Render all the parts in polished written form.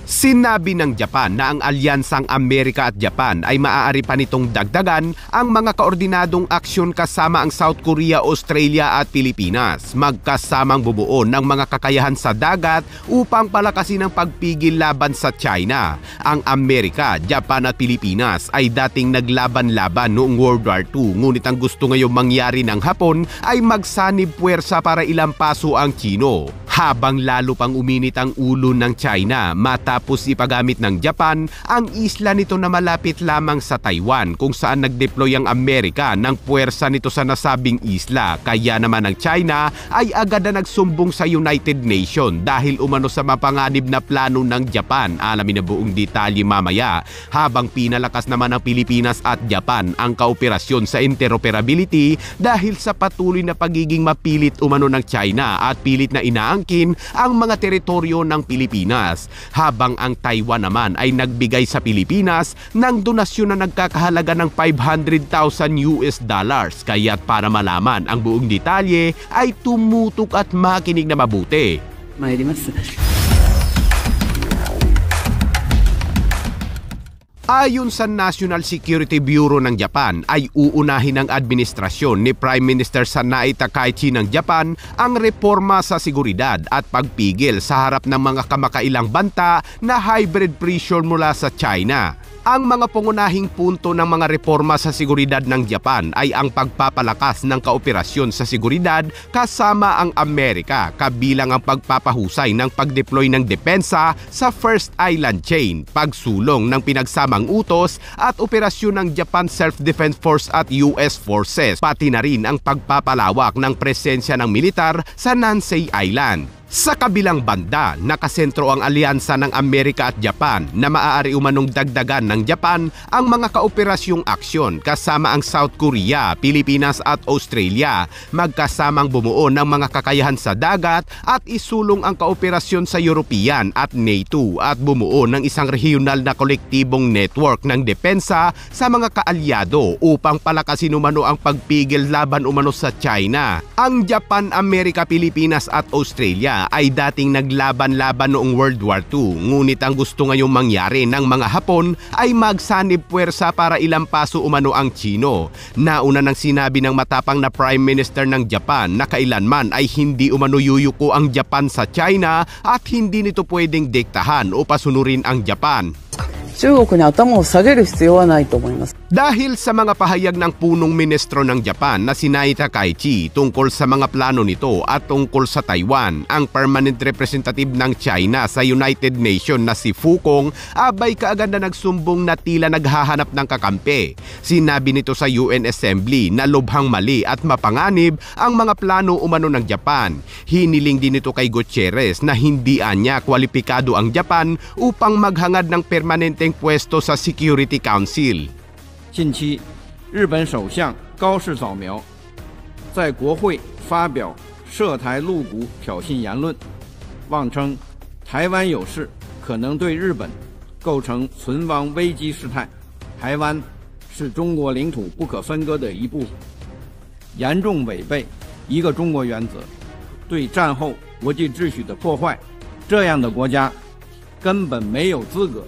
Sinabi ng Japan na ang alyansang Amerika at Japan ay maaari pa nitong dagdagan ang mga koordinadong aksyon kasama ang South Korea, Australia at Pilipinas, magkasamang bubuo ng mga kakayahan sa dagat upang palakasin ang pagpigil laban sa China. Ang Amerika, Japan at Pilipinas ay dating naglaban-laban noong World War II, ngunit ang gusto ngayong mangyari ng Hapon ay magsanib puwersa para ilampaso ang Chino. Habang lalo pang uminit ang ulo ng China matapos ipagamit ng Japan ang isla nito na malapit lamang sa Taiwan, kung saan nagdeploy ang Amerika ng puwersa nito sa nasabing isla. Kaya naman ang China ay agad na nagsumbong sa United Nations dahil umano sa mapanganib na plano ng Japan. Alamin na buong detalye mamaya. Habang pinalakas naman ng Pilipinas at Japan ang kooperasyon sa interoperability dahil sa patuloy na pagiging mapilit umano ng China at pilit na inaangkin ang mga teritoryo ng Pilipinas, habang ang Taiwan naman ay nagbigay sa Pilipinas ng donasyon na nagkakahalaga ng $500,000. Kaya't para malaman ang buong detalye ay tumutok at makinig na mabuti. Ayon sa National Security Bureau ng Japan ay uunahin ng administrasyon ni Prime Minister Sanae Takaichi ng Japan ang reforma sa seguridad at pagpigil sa harap ng mga kamakailang banta na hybrid pressure mula sa China. Ang mga pangunahing punto ng mga reforma sa seguridad ng Japan ay ang pagpapalakas ng kooperasyon sa seguridad kasama ang Amerika, kabilang ang pagpapahusay ng pagdeploy ng depensa sa First Island Chain, pagsulong ng pinagsamang utos at operasyon ng Japan Self-Defense Force at US Forces, pati na rin ang pagpapalawak ng presensya ng militar sa Nansei Island. Sa kabilang banda, nakasentro ang alyansa ng Amerika at Japan na maaari umanong dagdagan ng Japan ang mga kaoperasyong aksyon kasama ang South Korea, Pilipinas at Australia, magkasamang bumuo ng mga kakayahan sa dagat at isulong ang kooperasyon sa European at NATO at bumuo ng isang regional na kolektibong network ng depensa sa mga kaalyado upang palakasin umano ang pagpigil laban umano sa China. Ang Japan, Amerika, Pilipinas at Australia ay dating naglaban-laban noong World War II, ngunit ang gusto ngayong mangyari ng mga Hapon ay magsanib puwersa para ilampaso umano ang Chino. Nauna nang sinabi ng matapang na Prime Minister ng Japan na kailanman ay hindi umano yuyuko ang Japan sa China at hindi nito pwedeng diktahan o pasunurin ang Japan. Dahil sa mga pahayag ng punong ministro ng Japan na si Sanae Takaichi tungkol sa mga plano nito at tungkol sa Taiwan, ang permanent representative ng China sa United Nations na si Fu Kong abay kaagad na nagsumbong na tila naghahanap ng kakampi. Sinabi nito sa UN Assembly na lubhang mali at mapanganib ang mga plano umano ng Japan. Hiniling din ito kay Gutierrez na hindi anya kwalipikado ang Japan upang maghangad ng permanenteng pwesto sa Security Council. 近期，日本首相高市早苗在国会发表涉台露骨挑衅言论，妄称台湾有事可能对日本构成存亡危机事态，台湾是中国领土不可分割的一部分，严重违背一个中国原则，对战后国际秩序的破坏，这样的国家根本没有资格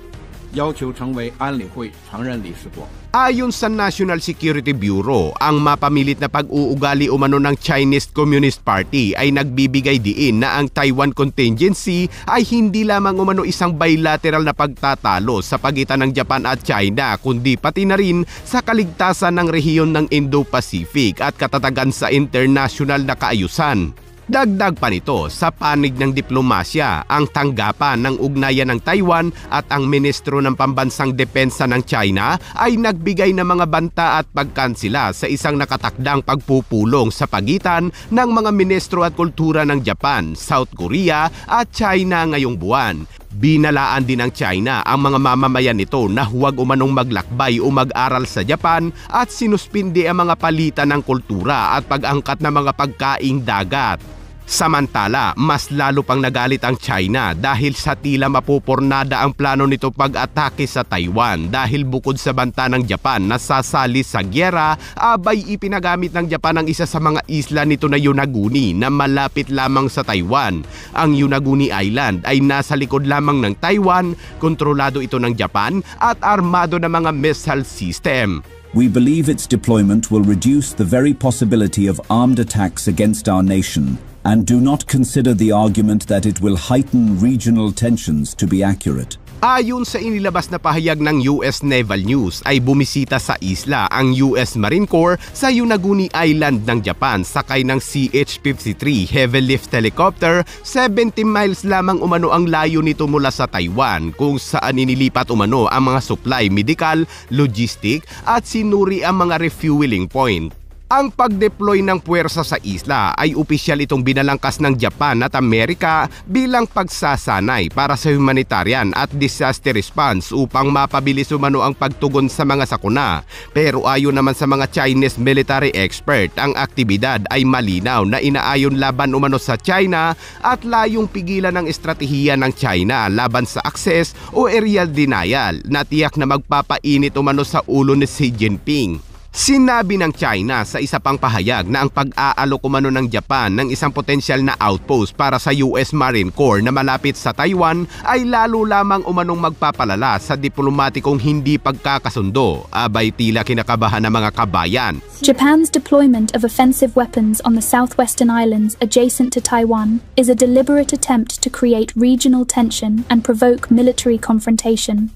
要求成为安理会常任理事国。 Ayon sa National Security Bureau, ang mapamilit na pag-uugali umano ng Chinese Communist Party ay nagbibigay diin na ang Taiwan Contingency ay hindi lamang umano isang bilateral na pagtatalo sa pagitan ng Japan at China, kundi pati na rin sa kaligtasan ng rehiyon ng Indo-Pacific at katatagan sa international na kaayusan. Dagdag pa nito, sa panig ng diplomasya, ang tanggapan ng ugnayan ng Taiwan at ang Ministro ng Pambansang Depensa ng China ay nagbigay ng mga banta at pagkansila sa isang nakatakdang pagpupulong sa pagitan ng mga ministro at kultura ng Japan, South Korea at China ngayong buwan. Binalaan din ng China ang mga mamamayan nito na huwag umanong maglakbay o mag-aral sa Japan at sinuspindi ang mga palitan ng kultura at pag-angkat ng mga pagkaing dagat. Samantala, mas lalo pang nagalit ang China dahil sa tila mapupornada ang plano nito pag-atake sa Taiwan dahil bukod sa banta ng Japan na sasali sa gyera, abay ipinagamit ng Japan ang isa sa mga isla nito na Yonaguni na malapit lamang sa Taiwan. Ang Yonaguni Island ay nasa likod lamang ng Taiwan, kontrolado ito ng Japan at armado ng mga missile system. We believe its deployment will reduce the very possibility of armed attacks against our nation, and do not consider the argument that it will heighten regional tensions to be accurate. Ayon sa inilabas na pahayag ng US Naval News ay bumisita sa isla ang US Marine Corps sa Yonaguni Island ng Japan sakay ng CH-53 heavy lift helicopter. 70 miles lamang umano ang layo nito mula sa Taiwan kung saan inilipat umano ang mga supply, medical, logistic at sinuri ang mga refueling point. Ang pag-deploy ng puwersa sa isla ay opisyal itong binalangkas ng Japan at Amerika bilang pagsasanay para sa humanitarian at disaster response upang mapabilis umano ang pagtugon sa mga sakuna. Pero ayon naman sa mga Chinese military expert, ang aktibidad ay malinaw na inaayon laban umano sa China at layong pigilan ang estratehiya ng China laban sa access o aerial denial na tiyak na magpapainit umano sa ulo ni Xi Jinping. Sinabi ng China sa isa pang pahayag na ang pag-aalok umano ng Japan ng isang potensyal na outpost para sa US Marine Corps na malapit sa Taiwan ay lalo lamang umanong magpapalala sa diplomatikong hindi pagkakasundo. Abay tila kinakabahan ng mga kabayan. Japan's deployment of offensive weapons on the southwestern islands adjacent to Taiwan is a deliberate attempt to create regional tension and provoke military confrontation.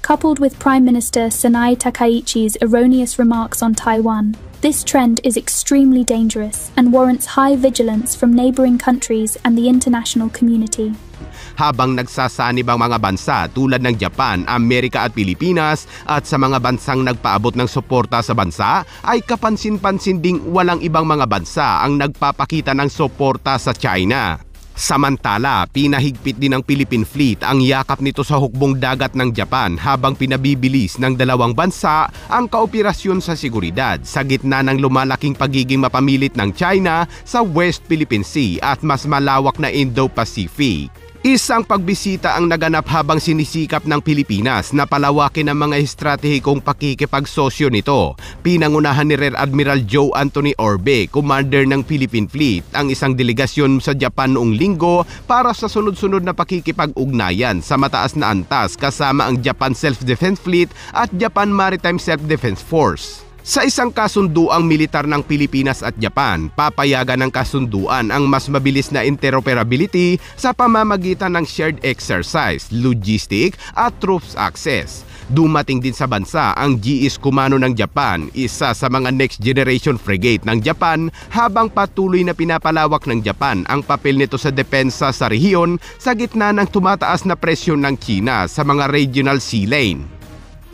Coupled with Prime Minister Sanai Takaichi's erroneous remarks on Taiwan, this trend is extremely dangerous and warrants high vigilance from neighboring countries and the international community. Habang nagsasanib ang mga bansa tulad ng Japan, Amerika at Pilipinas at sa mga bansang nagpaabot ng suporta sa bansa, ay kapansin-pansin ding walang ibang mga bansa ang nagpapakita ng suporta sa China. Samantala, pinahigpit din ng Philippine Fleet ang yakap nito sa hukbong dagat ng Japan habang pinabibilis ng dalawang bansa ang kaoperasyon sa seguridad sa gitna ng lumalaking pagiging mapamilit ng China sa West Philippine Sea at mas malawak na Indo-Pacific. Isang pagbisita ang naganap habang sinisikap ng Pilipinas na palawakin ang mga estratehikong pakikipagsosyo nito. Pinangunahan ni Rear Admiral Joe Anthony Orbe, commander ng Philippine Fleet, ang isang delegasyon sa Japan noong linggo para sa sunod-sunod na pakikipag-ugnayan sa mataas na antas kasama ang Japan Self-Defense Fleet at Japan Maritime Self-Defense Force. Sa isang kasunduang militar ng Pilipinas at Japan, papayagan ng kasunduan ang mas mabilis na interoperability sa pamamagitan ng shared exercise, logistic at troops access. Dumating din sa bansa ang GS Kumano ng Japan, isa sa mga next generation frigate ng Japan, habang patuloy na pinapalawak ng Japan ang papel nito sa depensa sa rehiyon sa gitna ng tumataas na presyon ng China sa mga regional sea lane.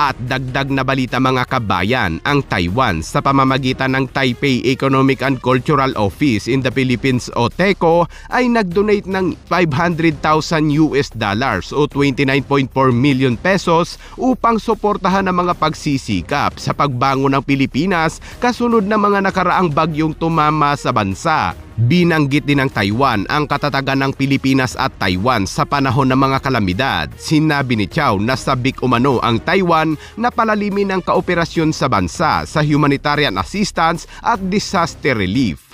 At dagdag na balita mga kabayan, ang Taiwan sa pamamagitan ng Taipei Economic and Cultural Office in the Philippines o TECO ay nag-donate ng $500,000 o 29.4 million pesos upang suportahan ang mga pagsisikap sa pagbangon ng Pilipinas kasunod ng mga nakaraang bagyong tumama sa bansa. Binanggit din ng Taiwan ang katatagan ng Pilipinas at Taiwan sa panahon ng mga kalamidad. Sinabi ni Chow na sabik umano ang Taiwan na palalimin ang kooperasyon sa bansa sa humanitarian assistance at disaster relief.